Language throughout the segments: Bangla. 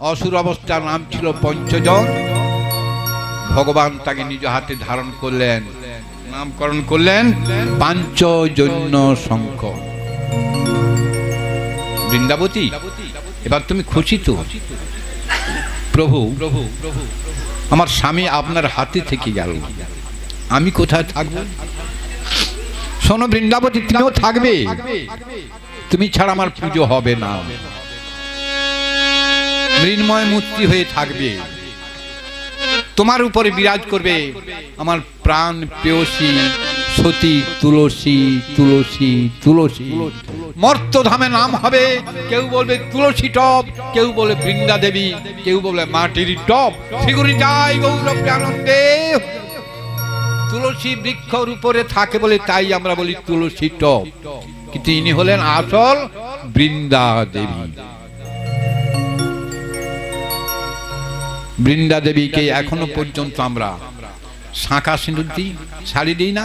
असुर अवस्थार नाम छिलो पंचजन। भगवान ताके निज हाथे धारण करलेन, नामकरण करलेन पांचजन्य शंख। बृंदावती एबार तुमी खुशी तो? प्रभु आमार स्वामी आपनार हाथे थेके गेल, आमी कोथाय थाकबो? शोनो बृंदावती, तुमिও থাকবে, তুমি ছাড়া আমার পুজো হবে না। মৃন্ময় মূর্তি হয়ে থাকবে, তোমার উপরে বিরাজ করবে আমার প্রাণ প্রেয়সী সতী তুলসী। তুলসী তুলসী মর্তধামে নাম হবে, কেউ বলবে তুলসী টপ, কেউ বলে বৃন্দা দেবী, কেউ বলে মাটির টপ। শ্রীগুরু জয় গৌর প্রেমানন্দে। তুলসী বৃক্ষর উপরে থাকে বলে তাই আমরা বলি তুলসী টপ, কিন্তু ইনি হলেন আসল বৃন্দা দেবী। বৃন্দা দেবীকে এখনো পর্যন্ত আমরা শাঁখা সিঁদুর দিই, শাড়ি দিই না।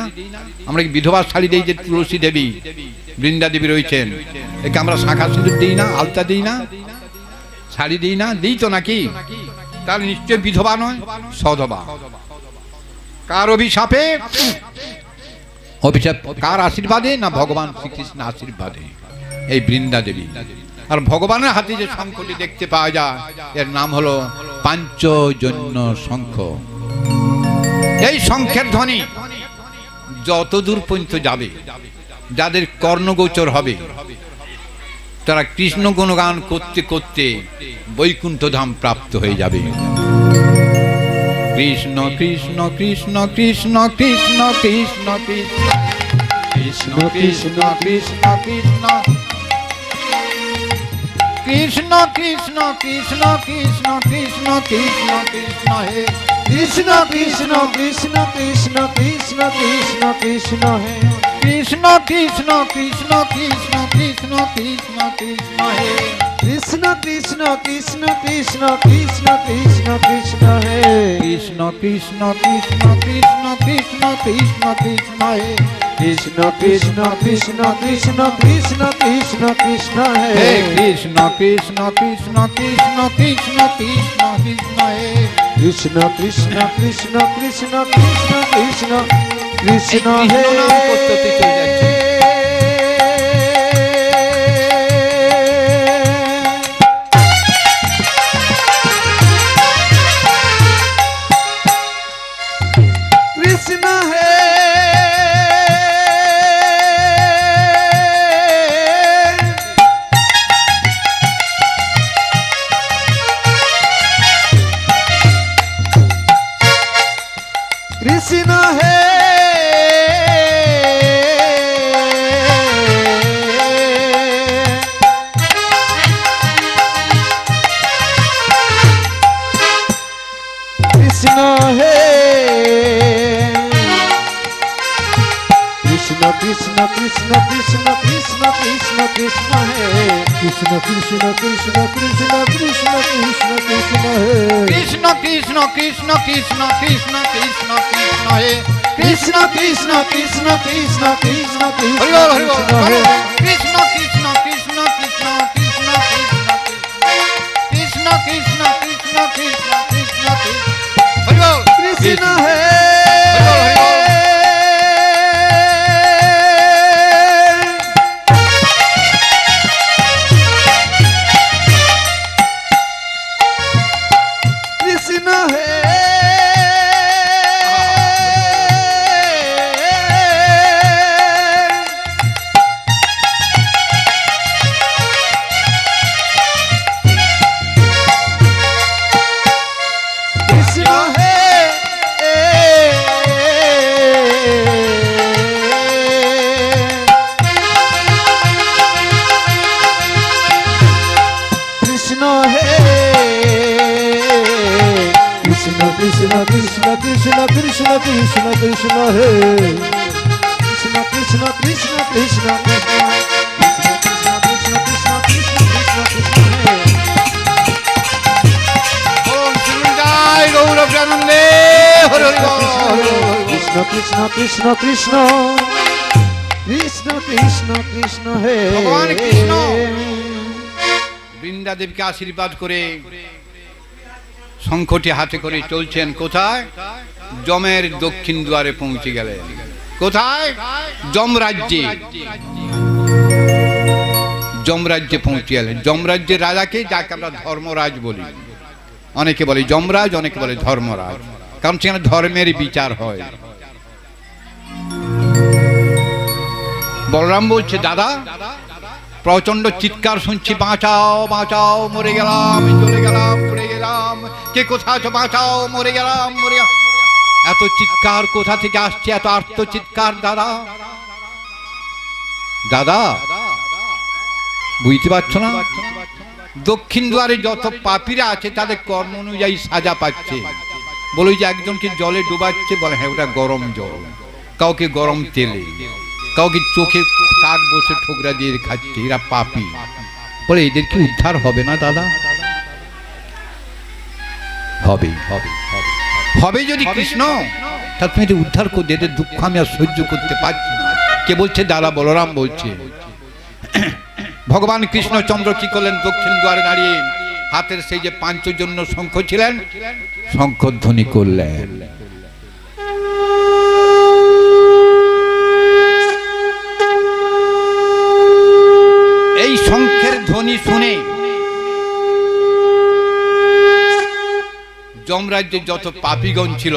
আমরা কি বিধবা শাড়ি দিই যে তুলসী দেবী বৃন্দা দেবী রয়েছেন, একে আমরা শাঁখা সিঁদুর দিই না, আলতা দিই না, শাড়ি দিই না? দিই তো নাকি? তার নিশ্চয় বিধবা নয়, সধবা। কার অভিশাপে? অভিশাপ কার আশীর্বাদে? না ভগবান শ্রীকৃষ্ণ আশীর্বাদে এই বৃন্দা দেবী। আর ভগবানের হাতে যে শঙ্খটি দেখতে পাওয়া যায় এর নাম হলো পাঞ্চজন্য শঙ্খ। এই শঙ্খের ধ্বনি যত দূর পর্যন্ত যাবে, যাদের কর্ণগোচর হবে তারা কৃষ্ণ গুণগান করতে করতে বৈকুণ্ঠ ধাম প্রাপ্ত হয়ে যাবে। কৃষ্ণ কৃষ্ণ কৃষ্ণ কৃষ্ণ কৃষ্ণ কৃষ্ণ কৃষ্ণ কৃষ্ণ কৃষ্ণ কৃষ্ণ কৃষ্ণ কৃষ্ণ কৃষ্ণ কৃষ্ণ কৃষ্ণ কৃষ্ণ কৃষ্ণ হে কৃষ্ণ কৃষ্ণ কৃষ্ণ কৃষ্ণ কৃষ্ণ কৃষ্ণ কৃষ্ণ হে কৃষ্ণ কৃষ্ণ কৃষ্ণ কৃষ্ণ কৃষ্ণ কৃষ্ণ কৃষ্ণ হে কৃষ্ণ কৃষ্ণ কৃষ্ণ কৃষ্ণ কৃষ্ণ কৃষ্ণ কৃষ্ণ হে কৃষ্ণ কৃষ্ণ কৃষ্ণ কৃষ্ণ কৃষ্ণ কৃষ্ণ কৃষ্ণ হে কৃষ্ণ কৃষ্ণ কৃষ্ণ কৃষ্ণ কৃষ্ণ কৃষ্ণ কৃষ্ণ হে কৃষ্ণ কৃষ্ণ কৃষ্ণ কৃষ্ণ কৃষ্ণ কৃষ্ণ কৃষ্ণ হে কৃষ্ণ কৃষ্ণ কৃষ্ণ কৃষ্ণ কৃষ্ণ কৃষ্ণ কৃষ্ণ হে কৃষ্ণ হে কৃষ্ণ হে কৃষ্ণ হে কৃষ্ণ কৃষ্ণ কৃষ্ণ কৃষ্ণ কৃষ্ণ কৃষ্ণ কৃষ্ণ হে কৃষ্ণ কৃষ্ণ কৃষ্ণ কৃষ্ণ কৃষ্ণ কৃষ্ণ কৃষ্ণ হে কৃষ্ণ কৃষ্ণ কৃষ্ণ কৃষ্ণ কৃষ্ণ কৃষ্ণ কৃষ্ণ হে কৃষ্ণ কৃষ্ণ কৃষ্ণ কৃষ্ণ কৃষ্ণ হরি বল হরি বল কৃষ্ণ হে কৃষ্ণ কৃষ্ণ কৃষ্ণ কৃষ্ণ কৃষ্ণ কৃষ্ণ কৃষ্ণ কৃষ্ণ কৃষ্ণ কৃষ্ণ কৃষ্ণ হরি বল কৃষ্ণ হে কৃষ্ণ হে কৃষ্ণ হে কৃষ্ণ হে কৃষ্ণ কৃষ্ণ কৃষ্ণ কৃষ্ণ কৃষ্ণ কৃষ্ণ কৃষ্ণ হে কৃষ্ণ কৃষ্ণ কৃষ্ণ কৃষ্ণ কৃষ্ণ কৃষ্ণ কৃষ্ণ কৃষ্ণ কৃষ্ণ কৃষ্ণ হে ওম শ্রী জয় গৌর প্রেমানন্দে হরি বল কৃষ্ণ কৃষ্ণ কৃষ্ণ কৃষ্ণ কৃষ্ণ কৃষ্ণ কৃষ্ণ হে ভগবান কৃষ্ণ। বৃন্দাদেবীকে আশীর্বাদ করে শঙ্খটি হাতে করে চলছেন কোথায়? যমের দক্ষিণ দুয়ারে পৌঁছে গেলেন। কোথায়? যমরাজ্যে। যমরাজ্যে পৌঁছে গেলেন। যমরাজ্যের রাজাকে, যাকে আমরা ধর্মরাজ বলি, অনেকে বলে যমরাজ, অনেকে বলে ধর্মরাজ, কারণ সেখানে ধর্মের বিচার হয়। বলরাম বলছে, দাদা প্রচন্ড চিৎকার শুনছি, বাঁচাও বাঁচাও, মরে গেলাম, চলে গেলাম, পড়ে গেলাম, কে কোথায় আছো, বাঁচাও, মরে গেলাম, মরে গেলাম। এত চিৎকার কোথা থেকে আসছে, এত আর্ত চিৎকার দাদা? দাদা বুঝতে পারছো না? দক্ষিণ দুয়ারে যত পাপীরা আছে তাদের কর্ম অনুযায়ী সাজা পাচ্ছে। বলে যে একজনকে জলে ডুবাচ্ছে, বলে হ্যাঁ ওটা গরম জল, কাউকে গরম তেলে, কাউকে চোখে কাক বসে ঠোকরা দিয়ে খাচ্ছে, এরা পাপী। বলে এদের কি উদ্ধার হবে না দাদা? হবে হবে হবে যদি কৃষ্ণ, তা তুমি এদের উদ্ধার করতে, এদের দুঃখ আমি আর সহ্য করতে পারছি না। কে বলছে? দাদা বলরাম বলছে। ভগবান কৃষ্ণচন্দ্র কি করলেন? দক্ষিণ দ্বারে দাঁড়িয়ে হাতের সেই যে পাঞ্চজন্য শঙ্খ ছিলেন, শঙ্খধ্বনি করলেন। এই শঙ্খের ধ্বনি শুনে যমরাজ্যে যত পাপীগণ ছিল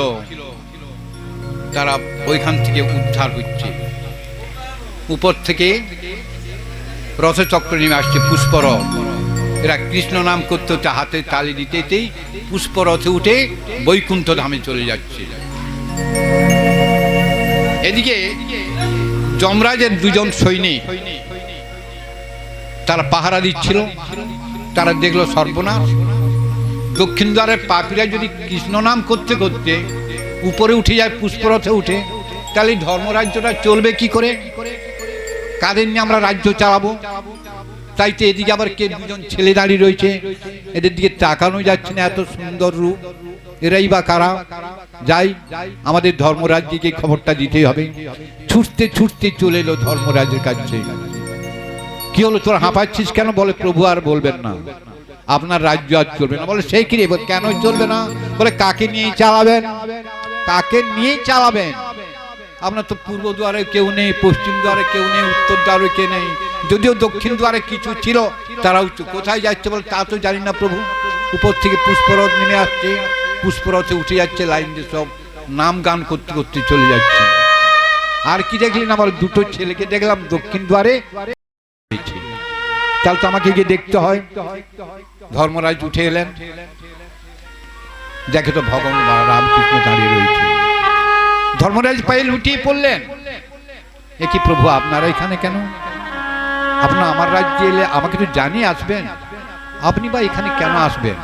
তারা ওইখান থেকে উদ্ধার হচ্ছে। উপর থেকে রথচক্র নেমে আসছে, পুষ্পরথ। এরা কৃষ্ণ নাম করতে হতে হাতে তালি দিতেই পুষ্পরথে উঠে বৈকুণ্ঠ ধামে চলে যাচ্ছে। এদিকে যমরাজের দুজন সৈনিক তারা পাহারা দিচ্ছিল। তারা দেখলো সর্বনাশ, দক্ষিণ দ্বারের পাপীরা যদি কৃষ্ণ নাম করতে করতে উপরে উঠে যায় পুষ্পরথে উঠে, তাহলে ধর্মরাজ্যটা চলবে কি করে? কাদের নিয়ে আমরা রাজ্য চালাবো? তাই তো এদিকে আবার কে দুজন ছেলে দাঁড়িয়ে রয়েছে, এদের দিকে তাকানো যাচ্ছে না, এত সুন্দর রূপ, এরাই বা কারা? যাই, আমাদের ধর্মরাজ্যকে খবরটা দিতেই হবে। ছুটতে ছুটতে চলে এলো ধর্মরাজের কাছে। কি হলো, তোরা হাঁপাচ্ছিস কেন? বলে প্রভু আর বলবেন না, আপনার রাজ্য আর চলবে না। বলে সেই কি রে, কেন চলবে না? বলে কাকে নিয়ে চালাবেন? কাকে নিয়ে চালাবেন? আপনার তো পূর্ব দ্বারে কেউ নেই, পশ্চিম দ্বারে কেউ নেই, উত্তর দ্বারে কেউ নেই, যদিও দক্ষিণ দ্বারে কিছু ছিল, তারাও কোথায় যাচ্ছে বলে তা তো জানি না প্রভু। উপর থেকে পুষ্পরথ নেমে আসছে, পুষ্পরথে উঠে যাচ্ছে, লাইন দিয়ে সব নাম গান করতে করতে চলে যাচ্ছে। আর কি দেখলেন? আমার দুটো ছেলেকে দেখলাম দক্ষিণ দ্বারে, তাহলে তো আমাকে গিয়ে দেখতে হয়। ধর্মরাজ উঠে এলেন, দেখে তো ভগবান রামকৃষ্ণ দাঁড়িয়ে রয়েছে। ধর্মরাজ পায়ে লুটিয়ে পড়লেন, এ কি প্রভু, আপনারা এখানে কেন? আপনারা আমার রাজ্যে এলে আমাকে তো জানিয়ে আসবেন, আপনি বা এখানে কেন আসবেন?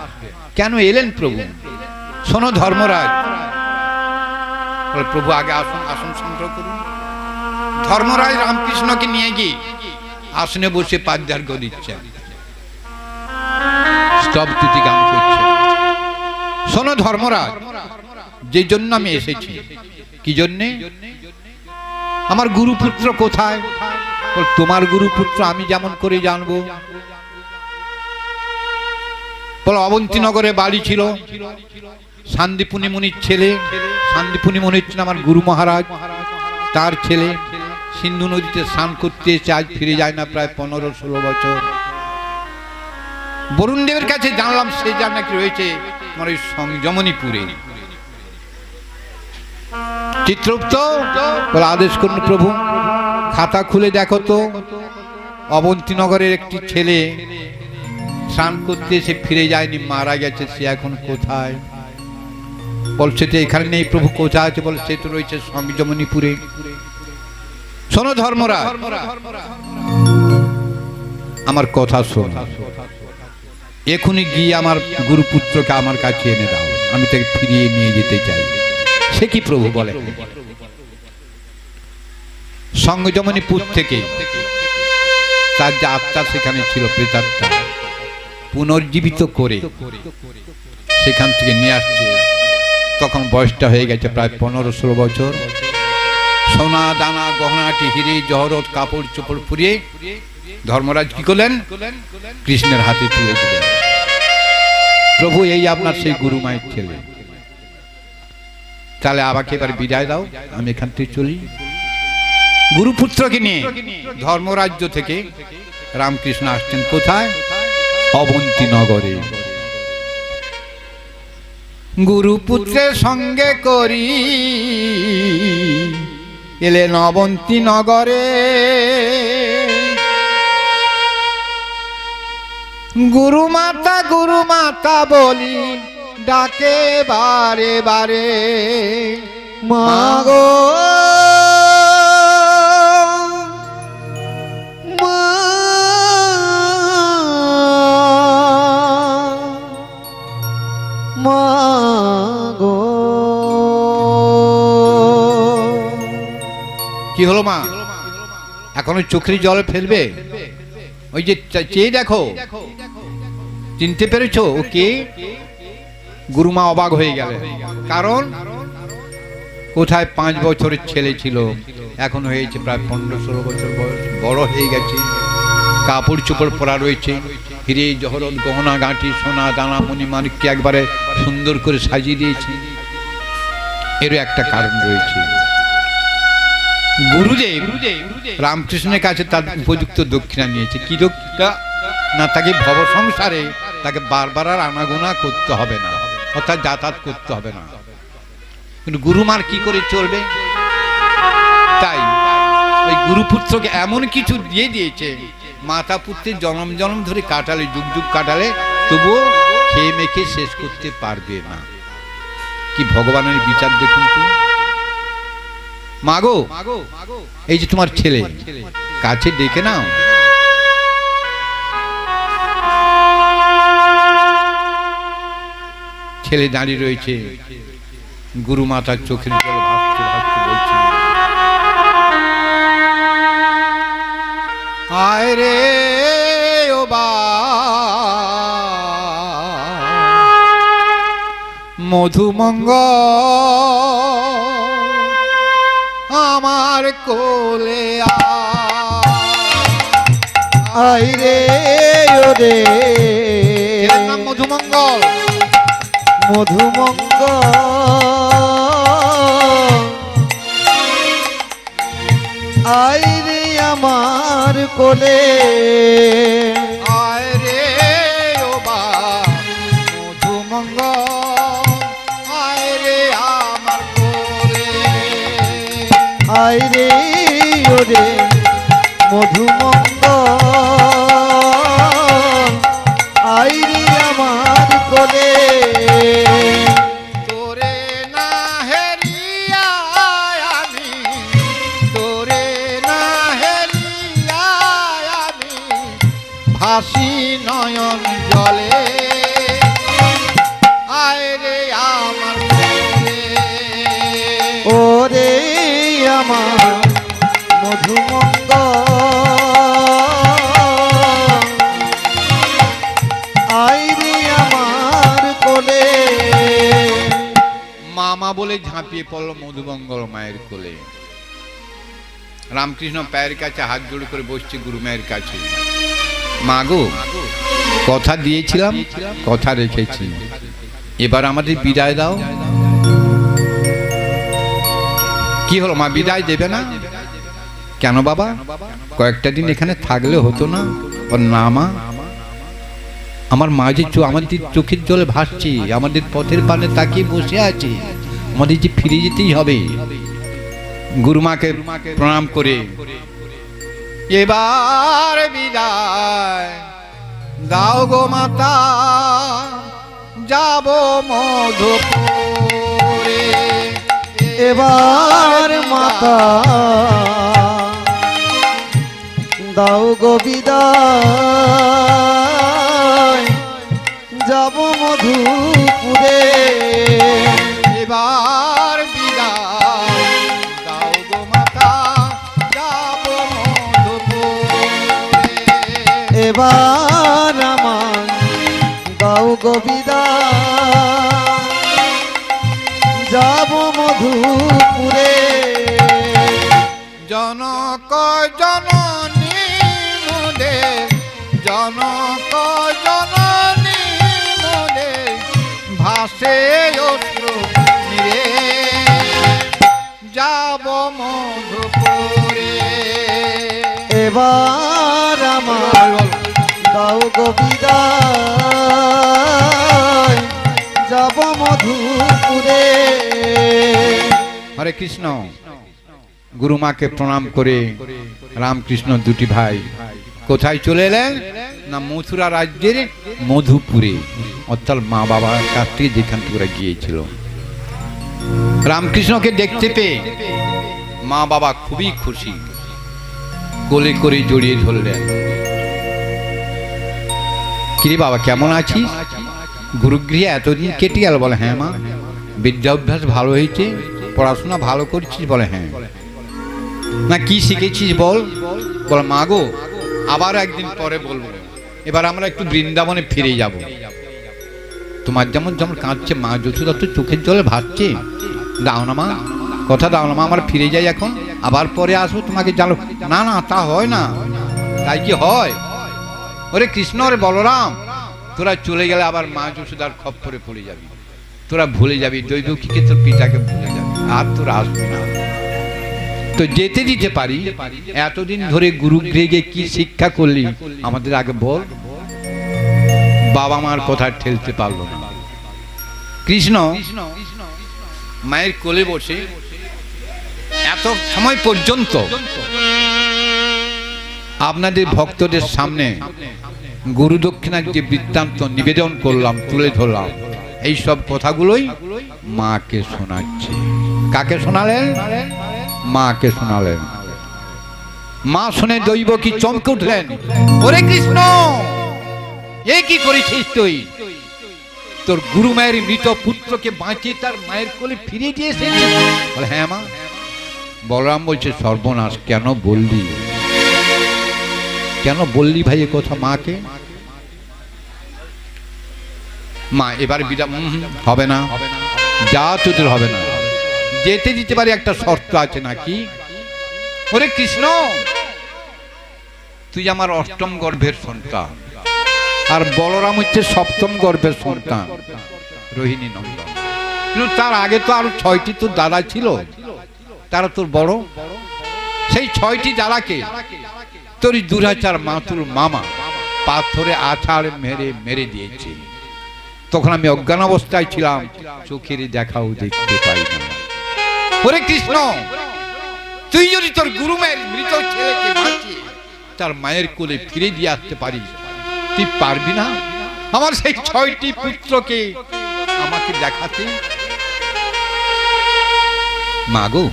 কেন এলেন প্রভু? শোনো ধর্মরাজ। প্রভু আগে আসুন, আসন সংগ্রহ করুন। ধর্মরাজ রামকৃষ্ণকে নিয়ে গিয়ে আসনে বসে পাদ্যার্ঘ দিচ্ছেন, স্তব তুতি গান করছেন। শোনো ধর্মরাজ, যে জন্য আমি এসেছি। কি জন্যে? আমার গুরুপুত্র কোথায়? তোমার গুরুপুত্র আমি যেমন করে জানবো? বলো অবন্তীনগরে বাড়ি ছিল, শান্তিপুনি মুনির ছেলে, শান্তিপুনি মুনির ছিল আমার গুরু মহারাজ, তার ছেলে সিন্ধু নদীতে স্নান করতে এসে আজ ফিরে যায় না, প্রায় 15-16 বছর। বরুণ দেবের কাছে জানলাম সে যা নাকি রয়েছে আমার ওই সংযমনীপুরে। চিত্রগুপ্ত বলে আদেশ করুন প্রভু, খাতা খুলে দেখো তো, অবন্তীনগরের একটি ছেলে স্নান করতে এসে ফিরে যায়নি, মারা গেছে, সে এখন কোথায়? বলছে তো এখানে নেই প্রভু, কোথায় আছে? বলে সে তো রয়েছে সংযমনীপুরে। শোনো ধর্মরাজ, আমার কথা শোনো, এখনই গিয়ে আমার গুরুপুত্রকে আমার কাছে এনে দাও, আমি তাকে ফিরিয়ে নিয়ে যেতে চাই। সে কি প্রভু? বলে সংযমনীপুর থেকে তার যে আত্মা সেখানে ছিল, প্রেতাত্মা, পুনর্জীবিত করে সেখান থেকে নিয়ে আসছে। তখন বয়সটা হয়ে গেছে প্রায় 15-16 বছর। সোনা দানা গহনাটি হিরে জহরত কাপড় চোপড় পুড়িয়ে ধর্মরাজ কি করলেন? কৃষ্ণের হাতে তুলে দিলেন, প্রভু এই আপনার সেই গুরু মায়ের ছেলে, তাহলে আমাকে এবার বিদায় দাও, আমি এখান থেকে চলি। গুরুপুত্রকে নিয়ে ধর্মরাজ্য থেকে রামকৃষ্ণ আসছেন কোথায়? অবন্তী নগরে। গুরুপুত্রের সঙ্গে করি এলেন অবন্তী নগরে। গুরু মাতা বলি ডাকে বারে বারে, মাগো মা, মাগো। কি হলো মা, এখনো চোখের জল ফেলবে? ওই যে চেয়ে দেখো, চিনতে পেরেছো ও কে? গুরুমা অবাক হয়ে গেলেন, কারণ কোথায় 5 বছরের ছেলে ছিল, এখন হয়েছে প্রায় 15-16 বছর বয়স, বড় হয়ে গেছে, কাপড় চোপড় পরা রয়েছে, হিরে জহরত গহনা গাঁটি সোনা দানা মণিমাণিক্যে একবারে সুন্দর করে সাজিয়ে দিয়েছে। এরও একটা কারণ রয়েছে, গুরুদেব রামকৃষ্ণের কাছে তার উপযুক্ত দক্ষিণা নিয়েছে। কি দক্ষিণা না, তাকে ভব সংসারে তাকে বারবার আর আনাগোনা করতে হবে না, অর্থাৎ যাতায়াত করতে হবে না। কিন্তু গুরুমার কি করে চলবে? তাই ওই গুরুপুত্রকে এমন কিছু দিয়ে দিয়েছে, মাতা পুত্রের জন্ম জন্ম ধরে কাটালে, যুগ যুগ কাটালে, তবুও খেয়ে মেখে শেষ করতে পারবে না। কি ভগবানের বিচার দেখুন তো। মাগো, এই যে তোমার ছেলে, কাছে ডেকে নাও। ছেলে দাঁড়িয়ে রয়েছে, গুরু মাতার চোখের জল ভাসছে ভাসছে, বলছে আয় রে ও বা মধুমঙ্গ আমার কোলে আই রে ওরে, এর নাম মধুমঙ্গল। মধুমঙ্গল আই রে আমার কোলে, আয় রে ও বা মধুমঙ্গল আয় রে আমার কোলে, আই রে ওরে মধুমঙ্গল আই রে আমার কোলে। তোরে না হেরিয়া আমি, তোরে না হেরিয়া আমি ভাসি নয়ন জলে, আয় রে আমার কোলে, ওরে আমার মধুমঙ্গল আই রে আমার কোলে। মামা বলে ঝাঁপিয়ে পড়ল মধুমঙ্গল মায়ের কোলে। রামকৃষ্ণ পায়ের কাছে হাত জোড় করে বসছে গুরু মায়ের কাছে। মাগো, কথা দিয়েছিলাম, কথা রেখেছি, এবার আমাদের বিদায় দাও। কি হলো মা, বিদায় দেবে না কেন বাবা? কয়েকটা দিন এখানে থাকলে হতো না? ওর না মা, আমার মা যে আমাদের চোখের জলে ভাসছে, আমাদের পথের পানে তাকিয়ে বসে আছে, আমাদের যে ফিরে যেতেই হবে। গুরুমাকে প্রণাম করে এবার বিদায় দাও গো মাতা, যাব মধুপুরে। এবার মাতা দাও গো বিদায়, যাব মধুপুরে। এবার বিদায় দাও গো মাতা, যাব মধুপুরে। এবার আমার দাও গো বিদায়, যাব মধুপুরে। জনক জননী মুদে সে অশ্রু নিরে যাব মধুপুরে। এবার আমার দাও গো বিদায়, যাব মধুপুরে। হরে কৃষ্ণ। গুরুমাকে প্রণাম করে রামকৃষ্ণ দুটি ভাই কোথায় চলে এলেন না মথুরা রাজ্যের মধুপুরে, অর্থাৎ মা বাবার কাছ থেকে যেখান থেকে ওরা গিয়েছিল। রামকৃষ্ণকে দেখতে পেয়ে মা বাবা খুবই খুশি, কোলে করে জড়িয়ে ধরলেন। কিরে বাবা কেমন আছিস? গুরুগৃহে এতদিন কেটে গেল? বলে হ্যাঁ মা। বিদ্যা অভ্যাস ভালো হয়েছে? পড়াশোনা ভালো করছিস? বলে হ্যাঁ। না কি শিখেছিস বল? বলে মা গো আবার একদিন পরে বলবো, এবার আমরা একটু বৃন্দাবনে ফিরে যাব। তোমার যেমন যেমন কাঁদছে মা যশোদা তো চোখের জলে ভাসছে, দাও না মা, কথা দাও না মা, আমরা ফিরে যাই এখন, আবার পরে আসবো তোমাকে জানো। না না তা হয় না। তাই কি হয়? ওরে কৃষ্ণ ওরে বলরাম, তোরা চলে গেলে আবার মা যশোদার খপ্পরে পড়ে যাবি, তোরা ভুলে যাবি দৈবকীকে, তোর পিতাকে ভুলে যাবি, আর তোরা আসবি না। তো যেতে দিতে পারি, এতদিন ধরে গুরুগৃহে গিয়ে কি শিক্ষা করলি আমাদের আগে বল। বাবা মার কথা ঠেলতে পারলো না। কৃষ্ণ মায়ের কোলে বসে এত সময় পর্যন্ত আপনাদের ভক্তদের সামনে গুরু দক্ষিণার যে বৃত্তান্ত নিবেদন করলাম, তুলে ধরলাম, এই সব কথাগুলোই মাকে শোনাচ্ছে। কাকে শোনালেন? মাকে শোনালেন। মা শুনে দৈবকী চমকে উঠলেন। ওরে কৃষ্ণ এ কি করেছিস তুই? তোর গুরু মায়ের মৃত পুত্রকে বাঁচিয়ে তার মায়ের কোলে ফিরিয়ে দিয়েছে? বলে হ্যাঁ মা। বলরাম বলছে সর্বনাশ, কেন বললি? কেন বললি ভাই এ কথা মাকে? মা এবার বিদা হবে না, যা তোদের হবে না, যেতে দিতে পারি, একটা শর্ত আছে নাকি? ওরে কৃষ্ণ তুই আমার অষ্টম গর্ভের সন্তান, আর বলরাম হচ্ছে সপ্তম গর্ভের সন্তান, রোহিণী নন্দন। কিন্তু তার আগে তো আরো 6টি তোর দাদা ছিল, তারা তোর বড়। সেই 6টি দাদাকে তোর দুরাচার মাতুর মামা পাথরে আছাড় মেরে মেরে দিয়েছে। তখন আমি অজ্ঞান অবস্থায় ছিলাম, চোখের দেখাও দেখতে পাই না। ওরে কৃষ্ণ তুই যদি তোর গুরু মায়ের মৃত ছেলেকে বাঁচিয়ে তার মায়ের কোলে ফিরে দিয়ে আসতে পারিস, তুই পারবি না আমার সেই 6টি পুত্রকে আমাকে দেখাতে? মাগো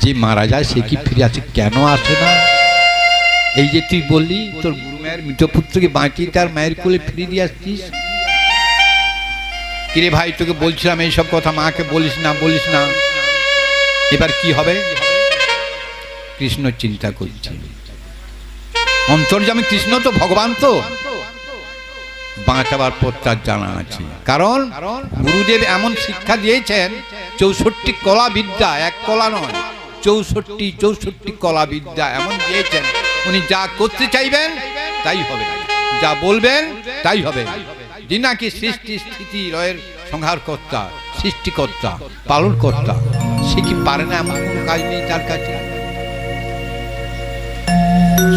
যে মারা যায় সে কি ফিরে আসে? কেন আসে না? এই যে তুই বললি তোর গুরু মায়ের মৃত পুত্রকে বাঁচিয়ে তার মায়ের কোলে ফিরে দিয়ে আসছিস। কিরে ভাই তোকে বলছিলাম এইসব কথা মাকে বলিস না, বলিস না, এবার কি হবে? কৃষ্ণ চিন্তা করছে। অন্তর্যামী কৃষ্ণ তো ভগবান, তো বাঁচাবার পর তার জানা আছে। কারণ গুরুদেব এমন শিক্ষা দিয়েছেন, 64 কলা বিদ্যা, এক কলা নয়, 64 কলা বিদ্যা এমন দিয়েছেন, উনি যা করতে চাইবেন তাই হবে, যা বলবেন তাই হবে। যিনি নাকি সৃষ্টি স্থিতি লয়ের সংহারকর্তা, সৃষ্টিকর্তা, পালনকর্তা, সে কি পারে না? এমন কোনো কাজ নেই তার কাছে।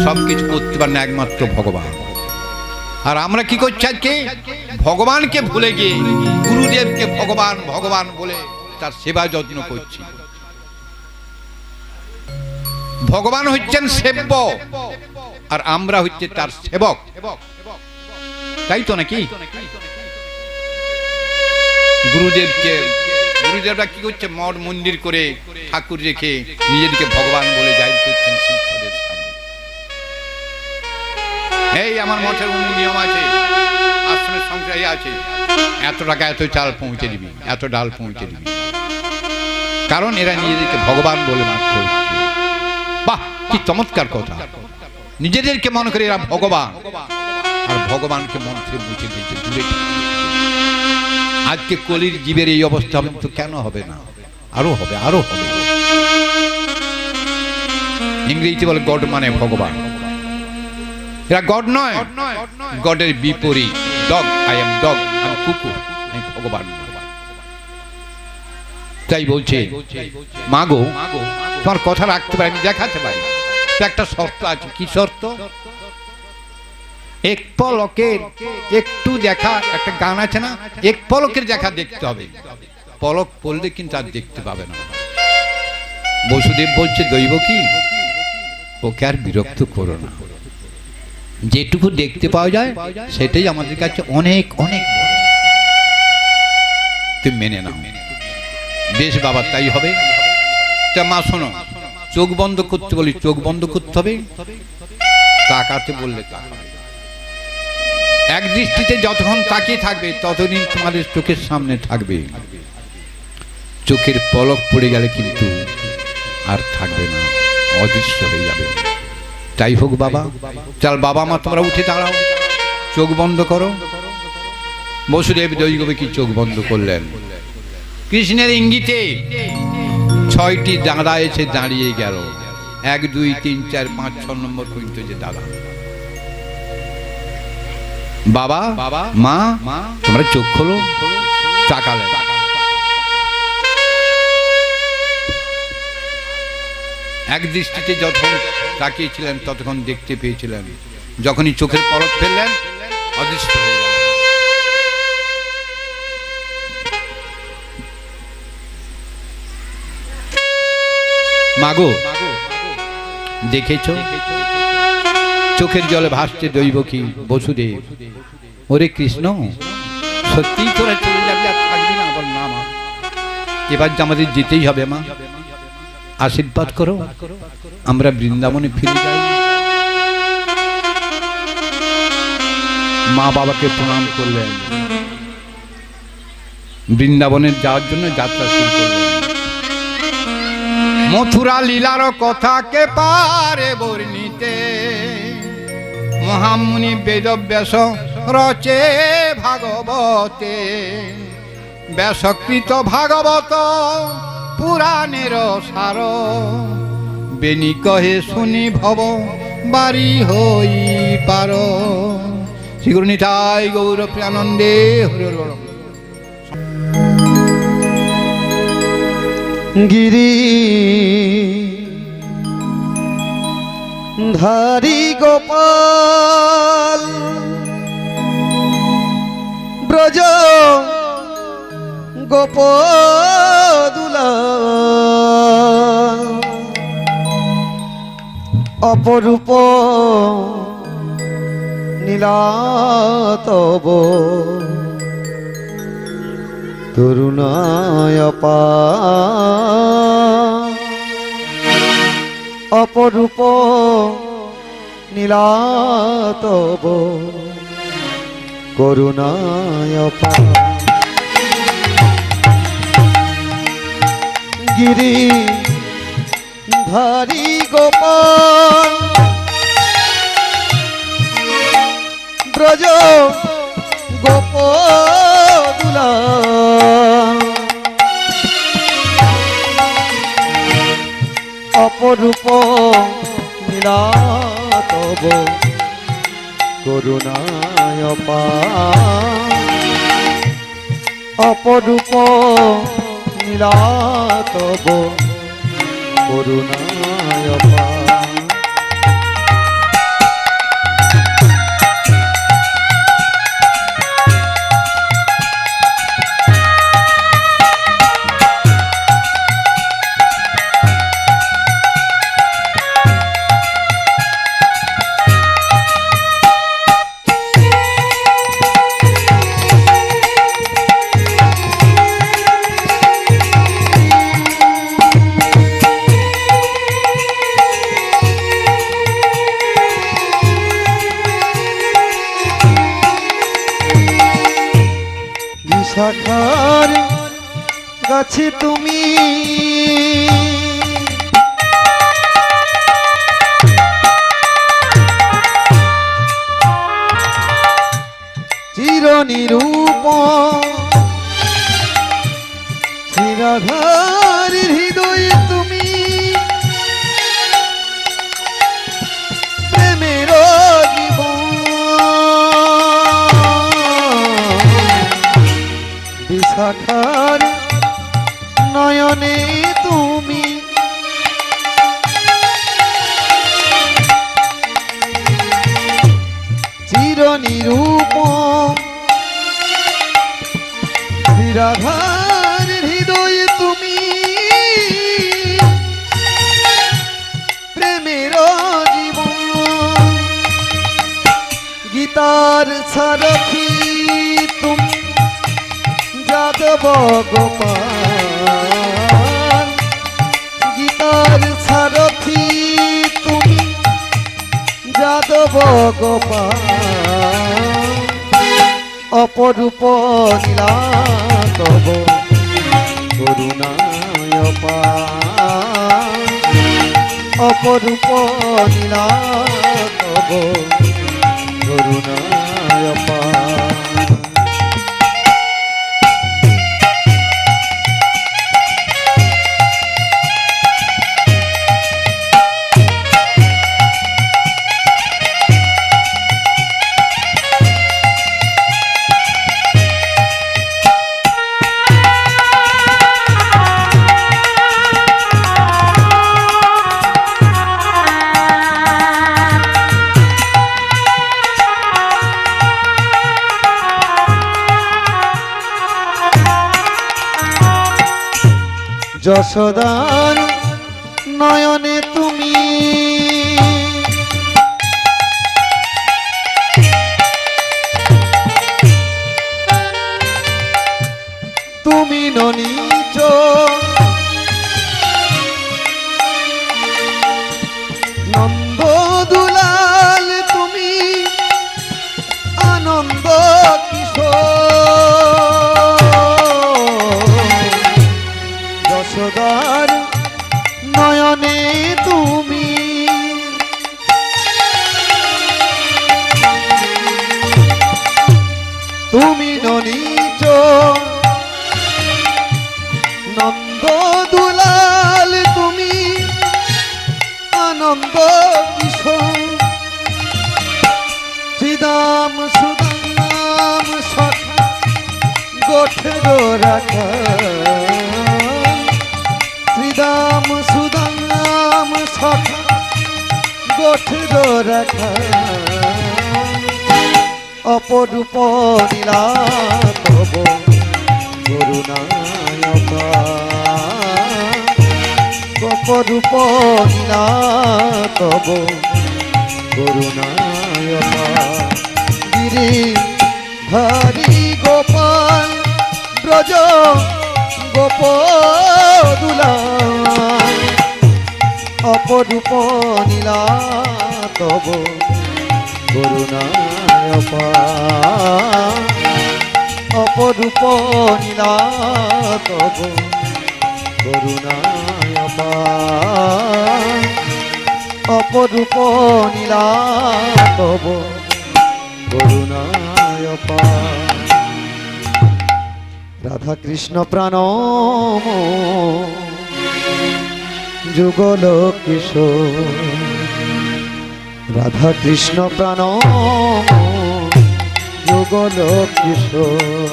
সবকিছু করতে পারেন একমাত্র ভগবান। আর আমরা কি করছি আজকে? ভগবানকে ভুলে গিয়ে গুরুদেবকে ভগবান ভগবান বলে তার সেবা যত্ন করছি। ভগবান হচ্ছেন সেব্য, আর আমরা হচ্ছে তার সেবক, তাই তো নাকি? গুরুদেবরা কি করছে? মঠ মন্দির করে ঠাকুর রেখে নিজেদেরকে ভগবান বলে জাহির করছেন শিষ্যদের সামনে। এই আমার মঠের নিয়ম আছে, আশ্রমের সংখ্যা আছে, এত টাকা এত চাল পৌঁছে দিবি, এত ডাল পৌঁছে দিবি। কারণ এরা নিজেদেরকে ভগবান বলে মাত্র হচ্ছে। বাহ কি চমৎকার কথা! নিজেদেরকে মনে করে এরা ভগবান, আর ভগবানকে মন থেকে মুছে দিয়েছে, দূরে। আজকে কলির জীবের এই অবস্থা তো কেন হবে না? আরো হবে, আরো হবে। ইংরেজিতে বলে গড মানে ভগবান। এরা গড নয়, গডের বিপরীত। ডগ, আই এম ডগ, আমি কুকুর, আমি ভগবান। তাই বলছে, মা গো তোমার কথা রাখতে পারি, আমি দেখাতে পারি, তো একটা শর্ত আছে। কি শর্ত? এক পলকের একটু দেখা, একটা গান আছে না, এক পলকের দেখা দেখতে হবে, পলক পড়লে কিন্তু আর দেখতে পাবে না। বসুদেব বলছে, দৈব কি, ওকে আর বিরক্ত করো না, যেটুকু দেখতে পাওয়া যায় সেটাই আমাদের কাছে অনেক অনেক বড়, তুমি মেনে নাও। বেশ বাবা, তাই হবে। তা মা শোনো, চোখ বন্ধ করতে বলি, চোখ বন্ধ করতে হবে, তাকাতে বললে তাকাবে। এক দৃষ্টিতে যতক্ষণ তাকিয়ে থাকবে ততদিন তোমাদের চোখের সামনে থাকবে, চোখের পলক পড়ে গেলে কিন্তু আর থাকবে না, অদৃশ্য হয়ে যাবে। তাই হোক বাবা। চল বাবা মা তোমরা উঠে দাঁড়াও, চোখ বন্ধ করো। বসুদেব দৈবকী কি চোখ বন্ধ করলেন, কৃষ্ণের ইঙ্গিতে 6টি দাঁড়া এসে দাঁড়িয়ে গেল, 1 2 3 4 5 6 নম্বর পর্যন্ত যে দাঁড়া। বাবা মা তোমরা চোখ খোলো, তাকালেন। এক দৃষ্টিতে যতক্ষণ তাকিয়েছিলেন ততক্ষণ দেখতে পেয়েছিলেন, যখনই চোখের পলক ফেললেন অদৃশ্য হয়ে গেল। মাগো দেখেছ, চোখের জলে ভাসছে দৈবকী বসুদেব। ওরে কৃষ্ণ, সত্যিই তোরা চলে যাবি আর থাকবি না? বল না মা, এবার যে আমাদের যেতেই হবে মা, আশীর্বাদ করো, আমরা বৃন্দাবনে ফিরে যাই। মা বাবাকে প্রণাম করলেন, বৃন্দাবনে যাওয়ার জন্য যাত্রা শুরু করলেন। মথুরা লীলার কথা কে পারে বর্ণিতে, মহামুনি বেদব্যাস রচে ভাগবতে। ব্যাসকৃত ভাগবত পুরাণের সার, বেনি কহে শুনি ভব বাড়ি হই পার। শ্রী গুরু নিতাই গৌর প্রিয়ানন্দে হরি বল। গিরি ধারি গোপাল ব্রজ গোপদুলা, অপরূপ নীলাতব তরুণায় অপরূপ নীলাতব করুণায় গিরি ধারি গোপাল ব্রজ গোপদুলা, অপরূপ নীলাতব করুণায় অপরূপ নীলাতব করুণায় শাখার গাছে তুমি চিরনিরূপ শ্রীরাধার হৃদয়ে তুমি প্রেমের জীবন শাখার নয়নে তুমি চিরনিরূপম রাধার হৃদয়ে তুমি প্রেমের জীবন গীতার সারথি তুমি যাদব গোপাল গীতার সারথি তুমি যাদব গোপাল অপরূপ নীলাতব করুণায় পার অপরূপ নীলাতব করুণায় পার যশোদার নয়নে তুমি তুমি ননীচ নন্দ দুলাল তুমি আনন্দ যশোদার নয়নে তুমি তুমি ননীচ নন্দ দুলাল তুমি আনন্দ কিশোর শ্রীদাম সুদাম সখা গোঠের রাখা শ্রীদাম সুদাম সখা গোঠের রাখা অপরূপ নীলাতব করুণায় পার অপরূপ নীলাতব করুণায় পার গিরি হরি গোপাল ব্রজ গোপদুলাল অপরূপ নীলাতব করুণায় পার অপরূপ নীলাতব করুণায় পার অপরূপ নীলাতব করুণায় পার রাধা কৃষ্ণ প্রাণম যুগল কিশোর রাধা কৃষ্ণ প্রাণম যুগল কিশোর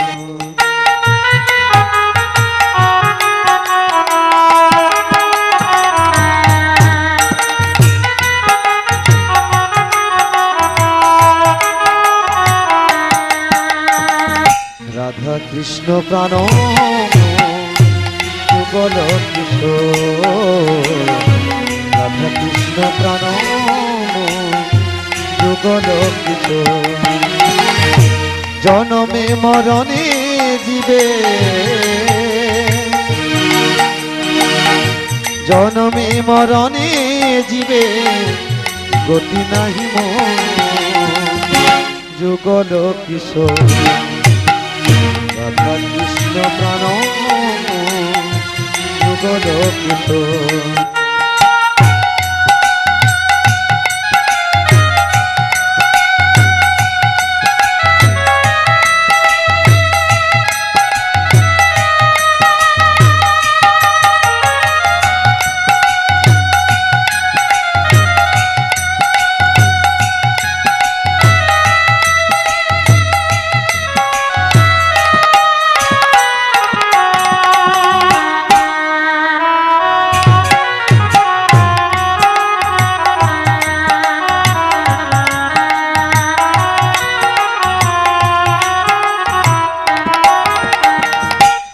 রাধা কৃষ্ণ প্রাণম যুগল কিশোর রাধা কৃষ্ণ প্রাণম যুগল কিশোর জনমে মরণে জীবে জনমে মরণে জীবে গতি নাহি মোর যুগল কিশোর রাধা কৃষ্ণ প্রাণম যুগল কিশোর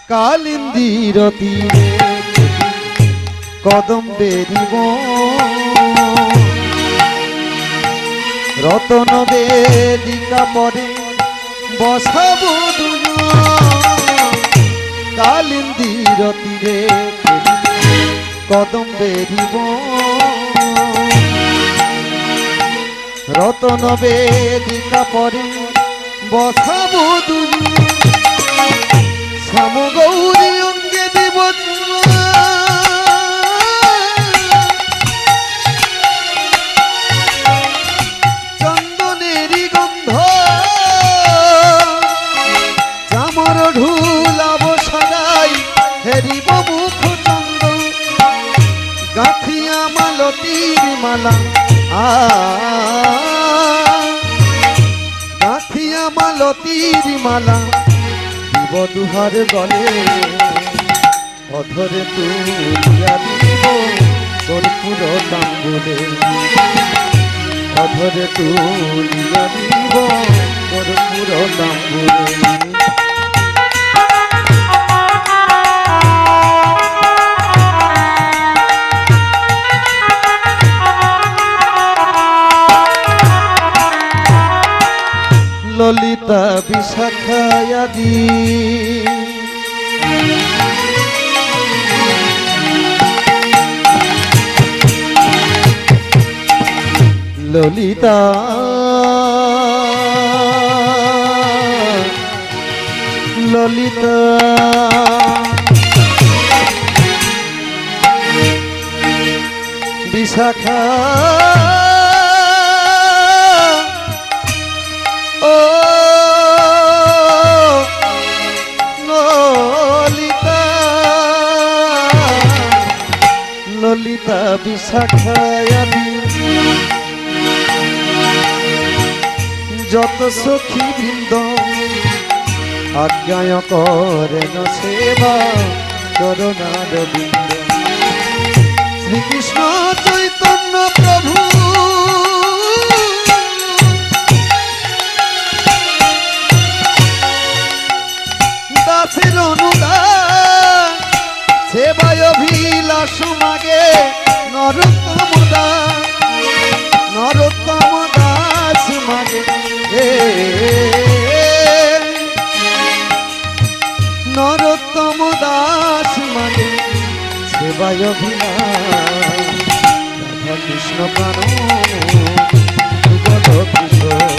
কালিন্দির তীরে কদম্বেরি রতন বেদিকা পরে বসাবো কালিন্দির তীরে কদম্বেরি রতন বেদিকা পরে বসাবো শ্যাম গৌরী অঙ্গে দিব চন্দনেরই গন্ধ চামর ঢুলাব সাজাই হেরিব মুখ চন্দ গাঁথিয়া মালতীর মালা গাঁথিয়া মালতীর মালা দিব দুহার গলে অধরে তুলিয়া দিব কর্পূর তাম্বুলে অধরে তুলিয়া দিব কর্পূর তাম্বুলে ললিতা বিশাখায়াদি ললিতা ললিতা বিশাখা ললিতা বিশাখায়াদি যত সখী বৃন্দ আজ্ঞায় করেন সেবা চরণার বৃন্দ শ্রীকৃষ্ণ চৈতন্য প্রভু দাসের অনুদান সেবায় অভিলাষ মাগে নরোত্তম দাস মাগে নরোত্তম দাস মাগে সেবায় অভিলাষ রাধা কৃষ্ণ প্রাণ যুগল কিশোর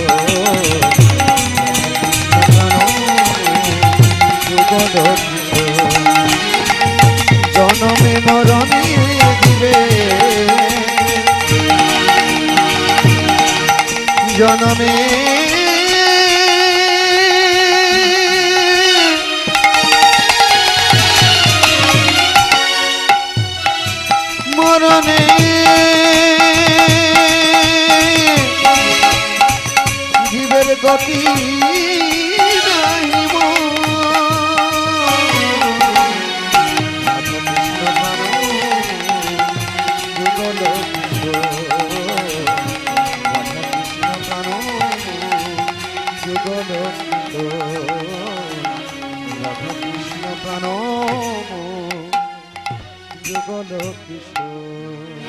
যুগল কিশোর জনমে মরণে দিবে জনমে মরণে জীবের গতি যুগল কিশোর